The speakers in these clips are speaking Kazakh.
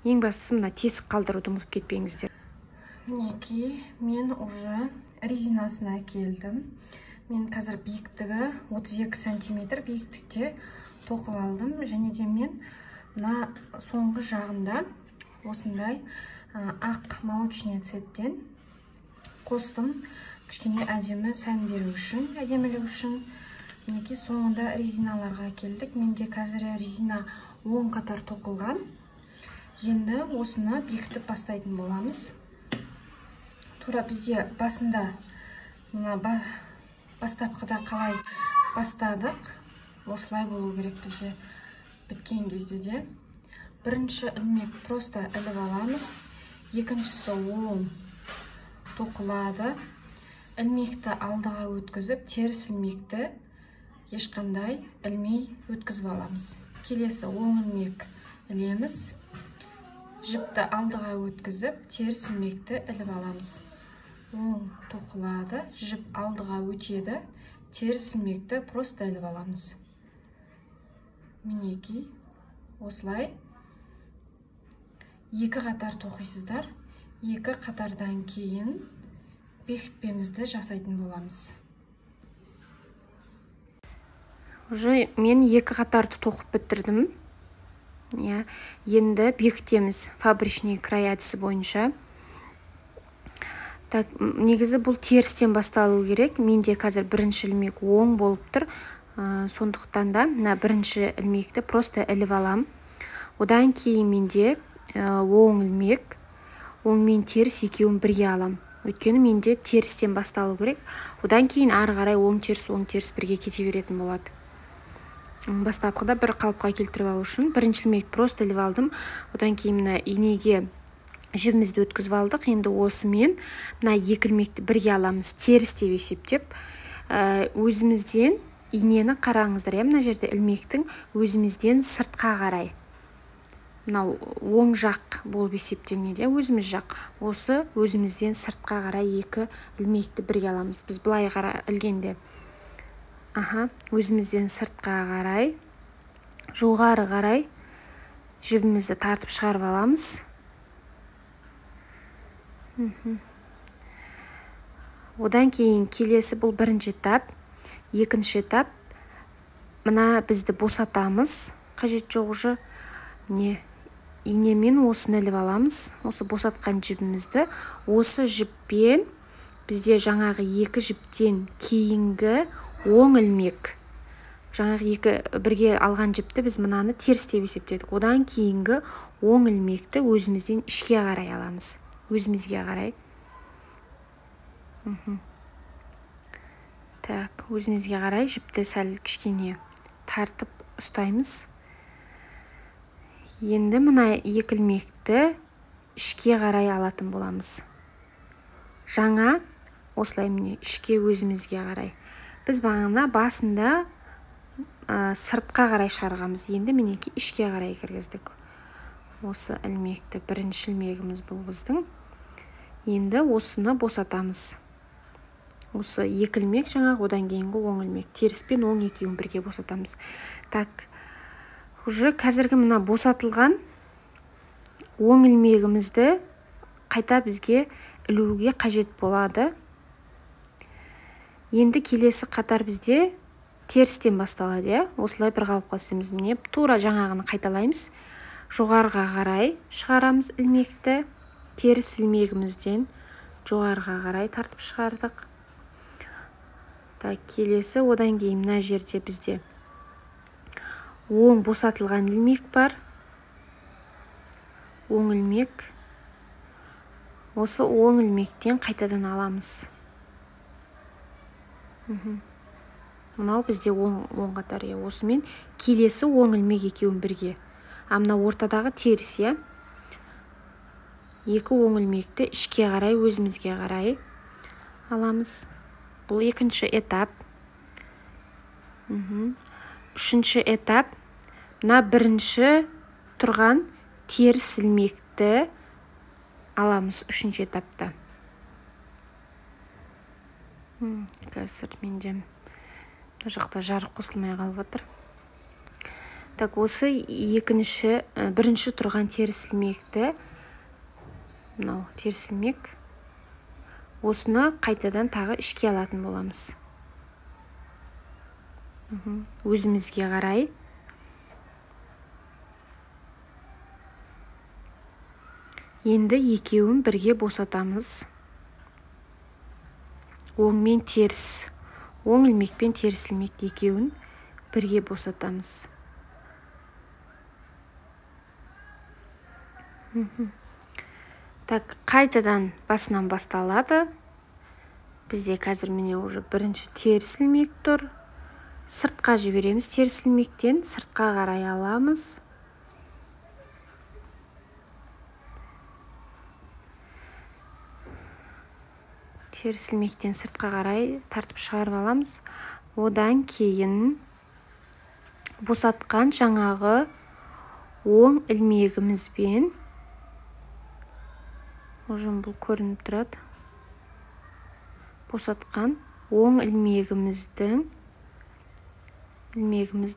Ең бастысы мына тесік қалдыруды ұмытып кетпеңіздер. Мінекей, мен уже резинасына келдім. Мен қазір биіктігі 32 сантиметр биіктікте тоқып алдым. Және де мен мына соңғы жағында осындай ақ молочный цветтен қостым. Кішкене әдемі сән беру үшін, әдемілік үшін. Мінекей, соңында резиналарға келдік. Менде қазір резина 10 қатар тоқылған. Енді осыны бекітіп бастайтын боламыз. Тура бізде басында мына бастапқыда қалай бастадық, осылай болу керек бізде біткен кезде де. Бірінші ілмек просто іліп аламыз, екіншісі оң тоқылады. Ілмекті алдыға өткізіп, теріс ілмекті ешқандай ілмей өткізіп аламыз. Келесі оң ілмек ілеміз, жіпті алдыға өткізіп, теріс ілмекті іліп аламыз. Оң тоқылады, жіп алдыға өтеді, теріс ілмекті просто іліп аламыз. Мінекей, осылай екі қатар тоқисыздар. Екі қатардан кейін бекітпемізді жасайтын боламыз. Уже мен екі қатарды тоқып бітірдім. Енді бекітеміз фабричный край әдісі бойынша. Негізі бұл терістен басталу керек. Менде қазір бірінші ілмек оң болып тұр. Сондықтан да бірінші ілмекті просто іліп алам. Одан кейін менде оң ілмек, оң мен теріс екеуін бірге алам. Өйткені менде терістен басталу керек. Одан кейін ары қарай оң теріс бірге кете беретін болады. Бастапқыда бір қалыпқа келтіріп алу үшін бірінші ілмек просто іліп алдым. Одан кейін мына инеге жібімізді өткізіп алдық. Енді осымен мына екі ілмекті бірге аламыз, теріс деп есептеп. Өзімізден инені қараңыздар, мына жерде ілмектің өзімізден сыртқа қарай. Мынау оң жақ болып есептенеді, өзіміз жақ. Осы өзімізден сыртқа қарай екі ілмекті бірге аламыз. Біз былай қарай ілгенде өзімізден сыртқа қарай, жоғары қарай жібімізді тартып шығарып аламыз. Одан кейін келесі бұл бірінші этап, екінші этап. Мына бізді босатамыз, қажет жоқ уже. Инемен осыны іліп аламыз, осы босатқан жібімізді. Осы жіппен бізде жаңағы екі жіптен кейінгі оң ілмек. Жаңағы екі бірге алған жіпті біз мынаны теріс деп есептедік. Одан кейінгі оң ілмекті өзімізден ішке қарай аламыз. Өзімізге қарай. Өзімізге қарай жіпті сәл кішкене тартып ұстаймыз. Енді мына екі ілмекті ішке қарай алатын боламыз. Жаңа осылай міне ішке өзімізге қарай. Біз бағана басында сыртқа қарай шығарғамыз. Енді мінекей ішке қарай кіргіздік. Осы ілмекті, бірінші ілмегіміз бұл біздің. Енді осыны босатамыз. Осы екі ілмек жаңағы, одан кейінгі оң ілмек. Теріс пен оң екеуін бірге босатамыз. Уже қазіргі мына босатылған оң ілмегімізді қайта бізге ілуге қажет болады. Енді келесі қатар бізде терістен басталады. Осылай бір қалыпқа түсеміз. Міне тура жаңағыны қайталаймыз. Жоғарыға қарай шығарамыз ілмекті. Теріс ілмегімізден жоғарыға қарай тартып шығардық. Келесі одан кейін мына жерде бізде оң босатылған ілмек бар. Оң ілмек. Осы оң ілмектен қайтадан аламыз. Мынау бізде оң қатар. Осымен келесі оң ілмек екеуін бірге. Мына ортадағы теріс. Екі оң ілмекті ішке қарай, өзімізге қарай аламыз. Бұл екінші этап. Үшінші этап. Мына бірінші тұрған теріс ілмекті аламыз үшінші этапта. Қазір менде жақта жарық қосылмай қалып отыр. Так, осы бірінші тұрған теріс ілмекті, мынау теріс ілмек, осыны қайтадан тағы ішке алатын боламыз. Өзімізге қарай. Енді екеуін бірге босатамыз. Оң мен теріс, оң ілмек пен теріс ілмек екеуін бірге босатамыз. Так, қайтадан басынан басталады. Бізде қазір міне уже бірінші теріс ілмек тұр. Сыртқа жібереміз, теріс ілмектен сыртқа қарай аламыз. Теріс ілмектен сыртқа қарай тартып шығарып аламыз. Одан кейін босатқан жаңағы оң ілмегімізбен, ұжым бұл көрініп тұрады, босатқан оң ілмегімізді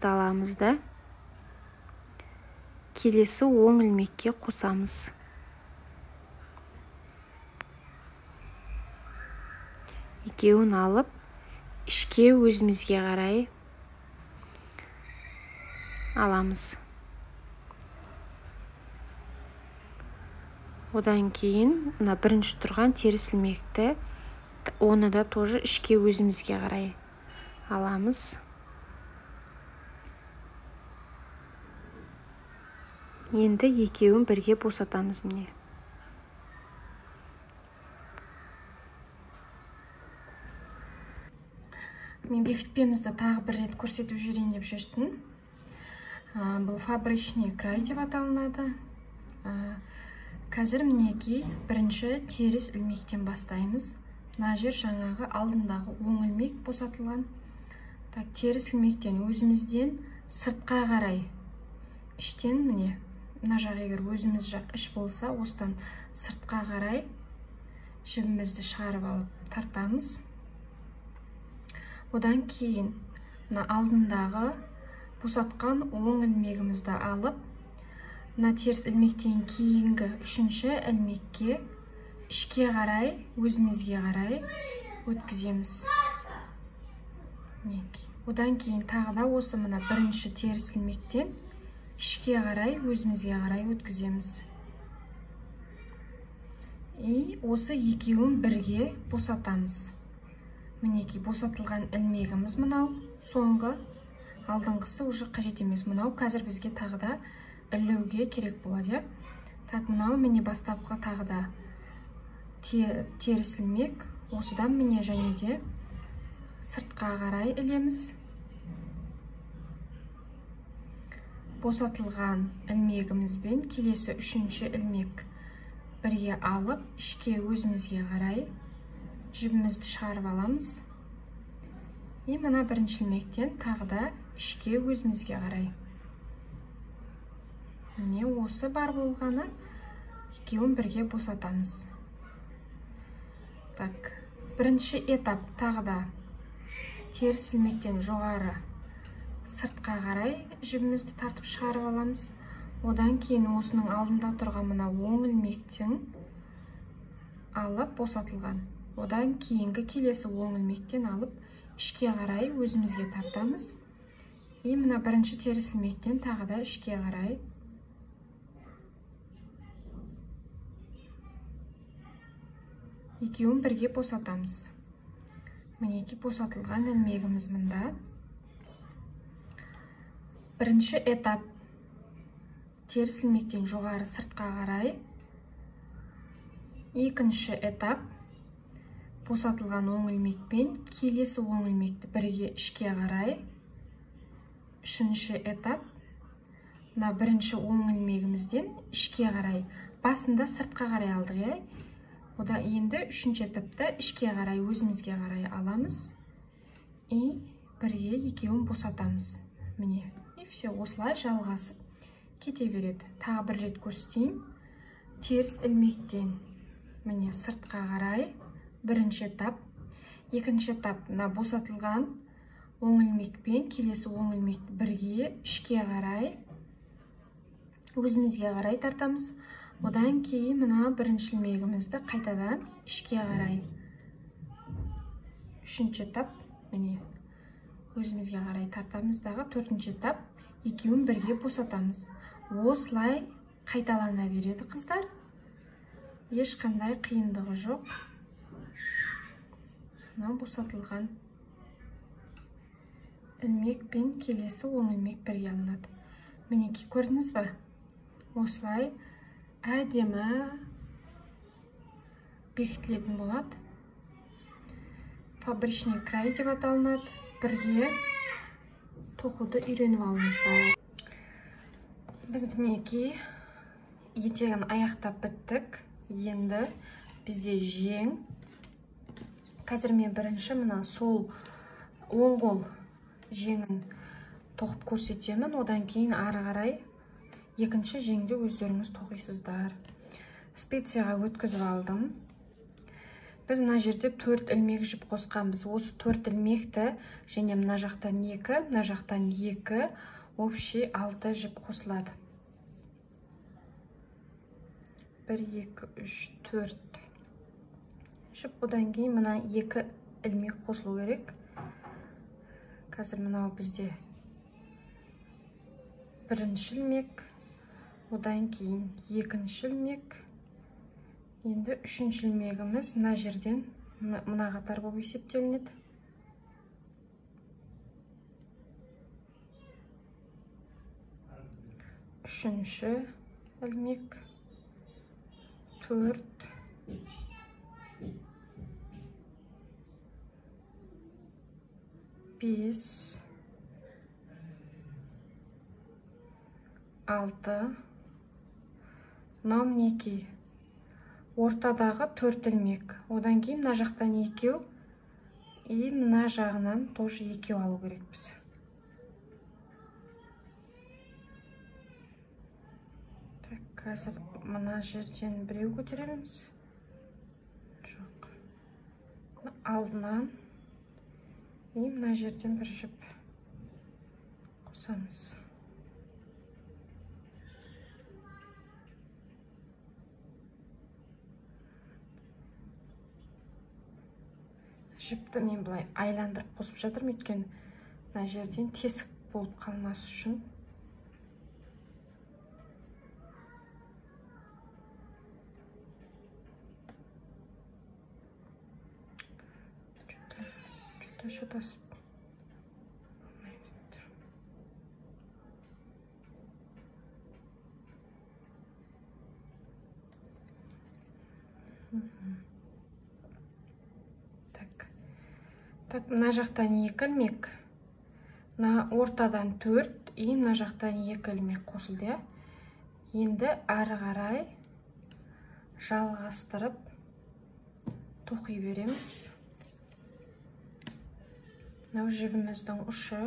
аламыз да келесі оң ілмекке қосамыз. Екеуін алып, ішке өзімізге қарай аламыз. Одан кейін бірінші тұрған теріс ілмекті, оны да тоже ішке өзімізге қарай аламыз. Енді екеуін бірге босатамыз міне. Мен бекітпемізді тағы бір рет көрсетіп жүрейін деп шештім. Бұл фабричный край деп аталынады. Қазір мінеки бірінші теріс ілмектен бастаймыз. Мына жер жаңағы алдындағы оң ілмек босатылған. Так, теріс ілмектен өзімізден сыртқа қарай іштен, міне мына жақ егер өзіміз жақ іш болса, осыдан сыртқа қарай жібімізді шығарып алып тартамыз. Одан кейін мына алдындағы босатқан оң ілмегімізді алып, мына теріс ілмектен кейінгі үшінші ілмекке ішке қарай, өзімізге қарай өткіземіз. Одан кейін тағы да осы мына бірінші теріс ілмектен ішке қарай, өзімізге қарай өткіземіз. Осы екеуін бірге босатамыз. Мінеки босатылған ілмегіміз мынау, соңғы, алдыңғысы уже қажет емес. Мынау қазір бізге тағы да ілуге керек болады. Так, мынау міне бастапқы тағы да теріс ілмек. Осыдан міне және де сыртқа қарай ілеміз. Босатылған ілмегімізбен келесі үшінші ілмек бірге алып, ішке өзімізге қарай жібімізді шығарып аламыз. Мына бірінші ілмектен тағы да ішке өзімізге қарай. Міне осы бар болғаны, екеуін бірге босатамыз. Так, бірінші этап тағы да теріс ілмектен жоғары сыртқа қарай жібімізді тартып шығарып аламыз. Одан кейін осының алдында тұрған мына оң ілмектен алып босатылған. Одан кейінгі келесі оң ілмектен алып ішке қарай өзімізге тартамыз. Мына бірінші теріс ілмектен тағы да ішке қарай. Екеуін бірге босатамыз. Мінеки босатылған ілмегіміз мында. Бірінші этап теріс ілмектен жоғары сыртқа қарай. Екінші этап босатылған оң ілмекпен келесі оң ілмекті бірге ішке қарай. Үшінші этап мына бірінші оң ілмегімізден ішке қарай. Басында сыртқа қарай алдық. Одан енді үшінші этапта ішке қарай, өзімізге қарай аламыз. Бірге екеуін босатамыз. Міне, все, осылай жалғасып кете береді. Тағы бір рет көрсетейін. Теріс ілмектен міне сыртқа қарай бірінші этап. Екінші этап мына босатылған оң ілмекпен келесі оң ілмекті бірге ішке қарай, өзімізге қарай тартамыз. Одан кейін мына бірінші ілмегімізді қайтадан ішке қарай. Үшінші этап, міне, өзімізге қарай тартамыз дағы. Төртінші этап, екеуін бірге босатамыз. Осылай қайталана береді, қыздар. Ешқандай қиындығы жоқ. Мына босатылған ілмек пен келесі оң ілмек бірге алынады. Мінекей, көрдіңіз ба? Осылай әдемі бекітілетін болады. Фабричный край деп аталынады. Бірге тоқуды үйреніп алыңыздар. Біз мінекей етегін аяқтап біттік. Енді бізде жең. Қазір мен бірінші мына сол оң қол жеңін тоқып көрсетемін. Одан кейін ары қарай екінші жеңді өздеріңіз тоқисыздар. Специяға өткізіп алдым. Біз мына жерде 4 ілмек жіп қосқанбыз. Осы 4 ілмекті және мына жақтан 2, мына жақтан 2, общий 6 жіп қосылады. 1, 2, 3, 4 жіп. Одан кейін мына 2 ілмек қосылу керек. Қазір мынау бізде бірінші ілмек, одан кейін екінші ілмек. Енді үшінші ілмегіміз мына жерден мына қатар болып есептелінеді. Үшінші ілмек, 4, 5, 6, мынау мінекей ортадағы 4 ілмек. Одан кейін мына жақтан 2, и мына жағынан тоже 2 алу керекпіз. Так, қазір мына жерден біреу көтереміз. Жоқ. Алдынан и мына жерден бір жіп қосамыз. Жіпті мен бұлай айландырып қосып жатырмын, өйткені мына жерден тесік болып қалмас үшін. Что-то шатасып. Так, мына жақтан 2 ілмек, мына ортадан 4, и мына жақтан 2 ілмек қосылды. Енді ары қарай жалғастырып тоқи береміз. Мынау жібіміздің ұшы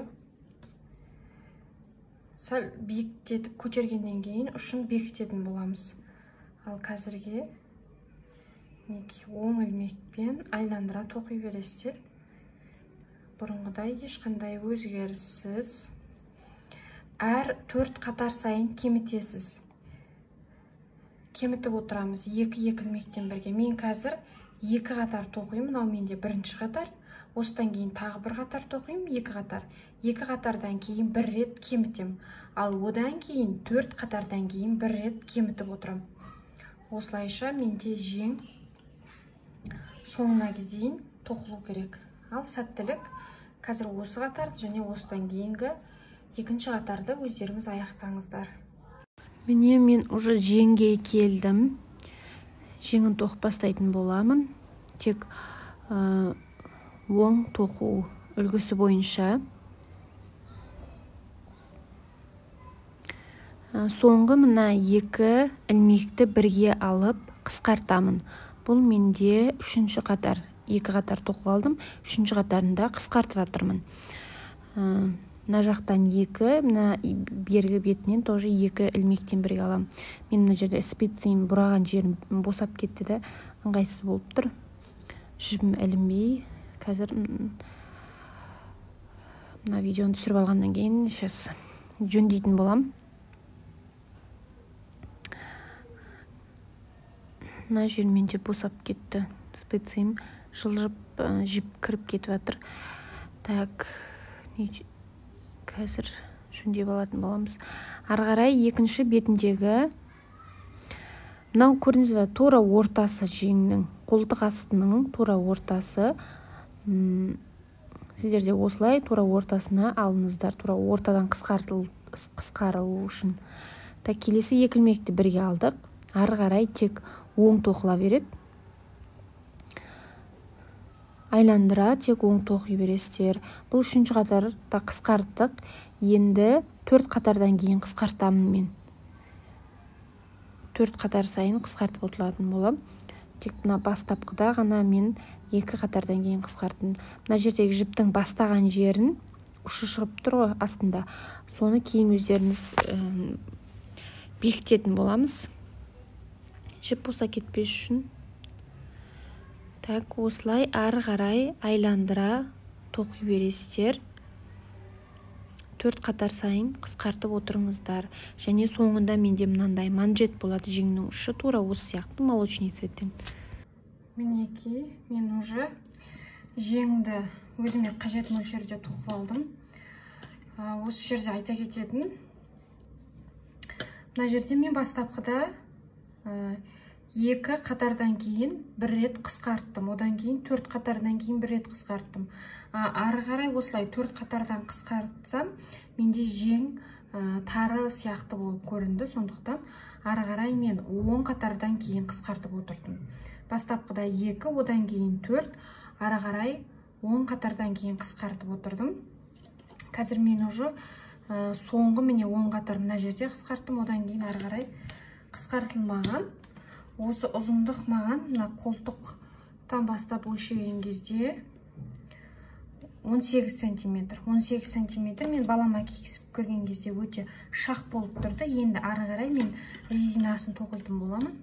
сәл биіктетіп көтергеннен кейін ұшын бекітетін боламыз. Ал қазірге оң ілмекпен айландыра тоқи бересіздер. Бұрынғыдай ешқандай өзгеріссіз. Әр 4 қатар сайын кемітесіз. Кемітіп отырамыз 2 ілмектен бірге. Мен қазір 2 қатар тоқимын. Мынау менде бірінші қатар. Осыдан кейін тағы бір қатар тоқимын, 2 қатар. 2 қатардан кейін бір рет кемітем. Ал одан кейін 4 қатардан кейін бір рет кемітіп отырам. Осылайша менде жең соңына дейін тоқылу керек. Ал сәттілік. Қазір осы қатарды және осыдан кейінгі екінші қатарды өздеріңіз аяқтаңыздар. Міне мен уже жеңге келдім. Жеңін тоқып бастайтын боламын. Тек оң тоқу үлгісі бойынша. Соңғы мына 2 ілмекті бірге алып қысқартамын. Бұл менде 3-ші қатар. 2 қатар тоқып алдым, 3-ші қатарында қысқартып жатырмын. Мына жақтан 2, мына бергі бетінен тоже 2 ілмектен бірге алам. Мен мына жерде специяны бұраған жерім босап кетті де, ыңғайсыз болып тұр. Жібім ілінбей, қазір мына видеоны түсіріп алғаннан кейін сейчас жөндейтін болам. Мына жермен де босап кетті. Специям жылжып, жіп кіріп кетіп жатыр. Так, қазір жөндеп алатын боламыз. Ары қарай екінші бетіндегі мынау көрдіңіз бе, тура ортасы жеңнің, қолтық астының тура ортасы. Сіздер де осылай тура ортасына алыңыздар, тура ортадан қысқарылу үшін. Так, келесі екі ілмекті бірге алдық. Ары қарай тек оң тоқыла береді. Айландыра тек оң тоқи бересіздер. Бұл үшінші қатарда қысқарттық. Енді 4 қатардан кейін қысқартамын мен. 4 қатар сайын қысқартып отыратын болам. Тек мына бастапқыда ғана мен 2 қатардан кейін қысқарттым. Мына жердегі жіптің бастаған жерін ұшы шығып тұр ғой астында. Соны кейін өздеріңіз бекітетін боламыз. Жіп боса кетпес үшін. Так, осылай ары қарай айландыра тоқи бересіздер. 4 қатар сайын қысқартып отырыңыздар. Және соңында менде мынандай манжет болады, жеңнің ұшы тура осы сияқты молочный цветтен. Мінекей, мен уже жеңді өзіме қажет мөлшерде тоқып алдым. Осы жерде айта кететін. Мына жерде мен бастапқыда 2 қатардан кейін 1 рет қысқарттым. Одан кейін 4 қатардан кейін 1 рет қысқарттым. Ары қарай осылай 4 қатардан қысқартсам, менде жең тары сияқты болып көрінді. Сондықтан ары қарай мен 10 қатардан кейін қысқартып отырдым. Бастапқыда 2, одан кейін 4, ары қарай 10 қатардан кейін қысқартып отырдым. Қазір мен уже соңғы міне 10 қатар мына жерде қысқарттым. Одан кейін ары қарай қысқартылмаған. Осы ұзындық маған мына қолтықтан бастап өлшеген кезде 18 сантиметр. 18 сантиметр мен балама кигізіп көрген кезде өте шақ болып тұрды. Енді ары қарай мен резинасын тоқитын боламын.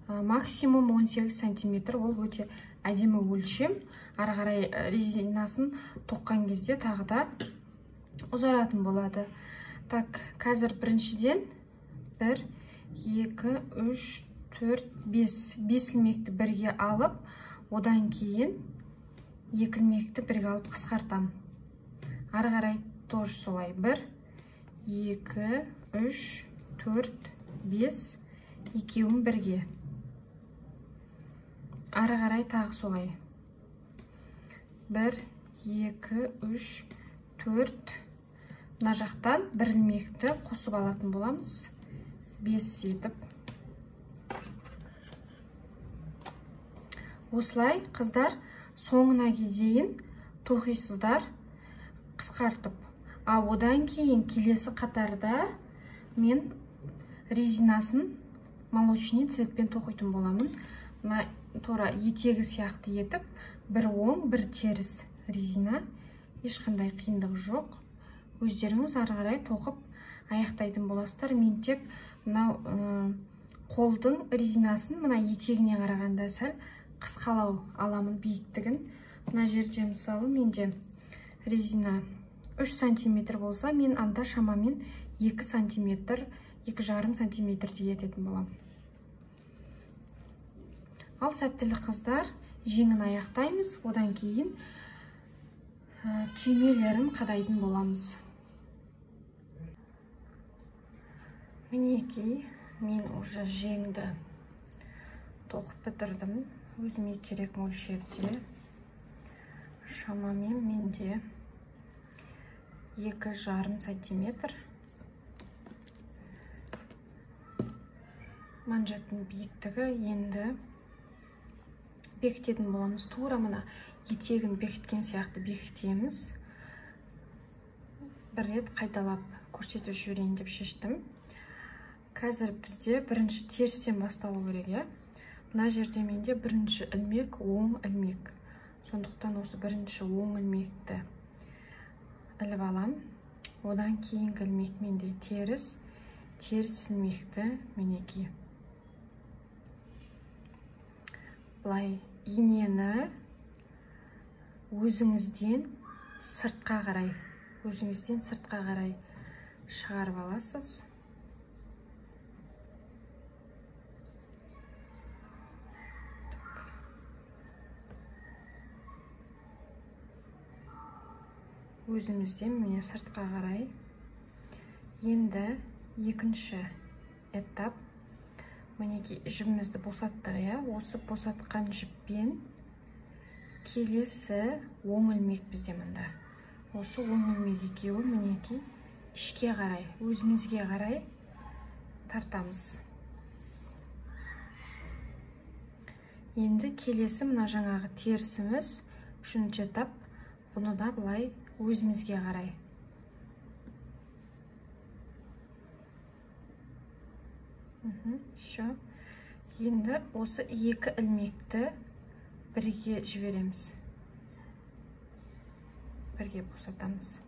Максимум 18 сантиметр, ол өте әдемі өлшем. Ары қарай резинасын тоққан кезде тағы да ұзаратын болады. Так, қазір біріншіден 1, 2, 3, 4, 5 ілмекті бірге алып, одан кейін 2 ілмекті бірге алып қысқартам. Ары қарай тоже солай. 1, 2, 3, 4, 5, екеуін бірге. Ары қарай тағы солай. 1, 2, 3, 4. Мына жақтан 1 ілмекті қосып алатын боламыз. 5 етіп. Осылай қыздар соңына дейін тоқисыздар қысқартып. Одан кейін келесі қатарда мен резинасын молочный цветпен тоқитын боламын. Мына тура етегі сияқты етіп, бір оң, бір теріс резина. Ешқандай қиындық жоқ. Өздеріңіз ары қарай тоқып аяқтайтын боласыздар. Мен тек мынау қолдың резинасын мына етегіне қарағанда сәл қысқалау аламын биіктігін. Мына жерде мысалы менде резина 3 сантиметр болса, мен анда шамамен 2 сантиметр, 2,5 сантиметрде ететін болам. Ал сәттілік қыздар, жеңін аяқтаймыз, одан кейін түймелерін қадайтын боламыз. Мінекей, мен уже жеңді тоқып бітірдім. Өзіме керек мөлшерде. Шамамен менде 2,5 сантиметр. Манжеттің биіктігі. Енді бекітетін боламыз. Тура мына етегін бекіткен сияқты бекітеміз. Бір рет қайталап көрсетіп жіберейін деп шештім. Қазір бізде бірінші терістен басталу керек. Мына жерде менде бірінші ілмек, оң ілмек. Сондықтан осы бірінші оң ілмекті іліп алам. Одан кейінгі ілмек менде теріс ілмекті мінекей. Бұлай инені өзіңізден сыртқа қарай, өзіңізден сыртқа қарай шығарып аласыз. Өзімізден міне сыртқа қарай. Енді екінші этап. Мінеки жібімізді босаттық, иә? Осы босатқан жіппен келесі оң ілмек бізде мында. Осы оң ілмек екеуі мінеки ішке қарай, өзімізге қарай тартамыз. Енді келесі мына жаңағы терісіміз, үшінші этап. Бұны да былай өзімізге қарай. Енді осы екі ілмекті бірге жібереміз. Бірге босатамыз.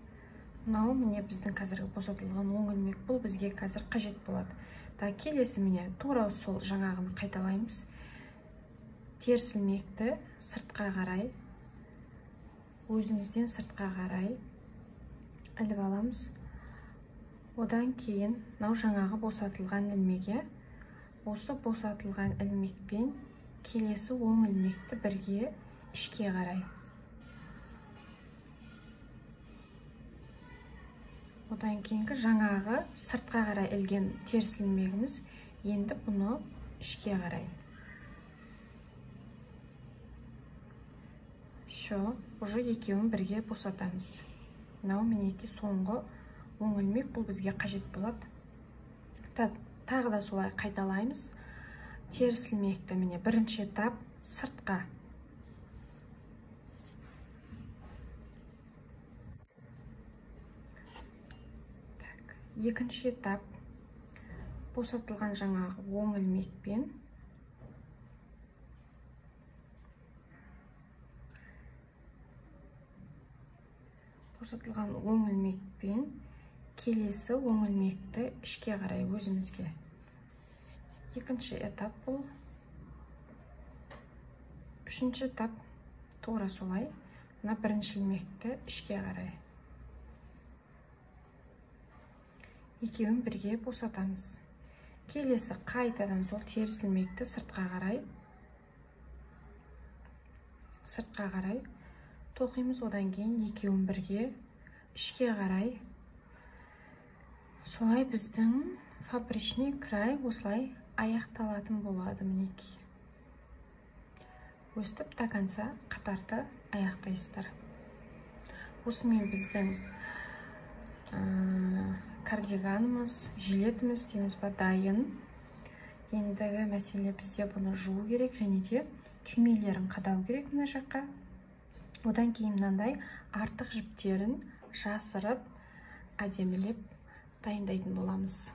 Мынау міне біздің қазіргі босатылған оң ілмек, бұл бізге қазір қажет болады. Келесі міне тура сол жаңағын қайталаймыз. Теріс ілмекті сыртқа қарай, өзімізден сыртқа қарай іліп аламыз. Одан кейін мынау жаңағы босатылған ілмеге, осы босатылған ілмекпен келесі оң ілмекті бірге ішке қарай. Одан кейінгі жаңағы сыртқа қарай ілген теріс ілмегіміз, енді бұны ішке қарай. Уже екеуін бірге босатамыз. Мынау мінеки соңғы оң ілмек, бұл бізге қажет болады. Тағы да солай қайталаймыз. Теріс ілмекті міне бірінші этап сыртқа. Екінші этап босатылған жаңағы оң ілмекпен келесі оң ілмекті ішке қарай өзімізге. Екінші этап бұл. Үшінші этап тура солай. Мына бірінші ілмекті ішке қарай. Екеуін бірге босатамыз. Келесі қайтадан сол теріс ілмекті сыртқа қарай тоқимыз. Одан кейін екеуін бірге ішке қарай. Солай біздің фабричный край осылай аяқталатын болады мінеки. Өстіп до конца қатарды аяқтайсыздар. Осымен біздің кардиганымыз, жилетіміз дейміз ба, дайын. Ендігі мәселе бізде бұны жуу керек, және де түймелерін қадау керек мына жаққа. Одан кейін мынандай артық жіптерін жасырып, әдемілеп дайындайтын боламыз.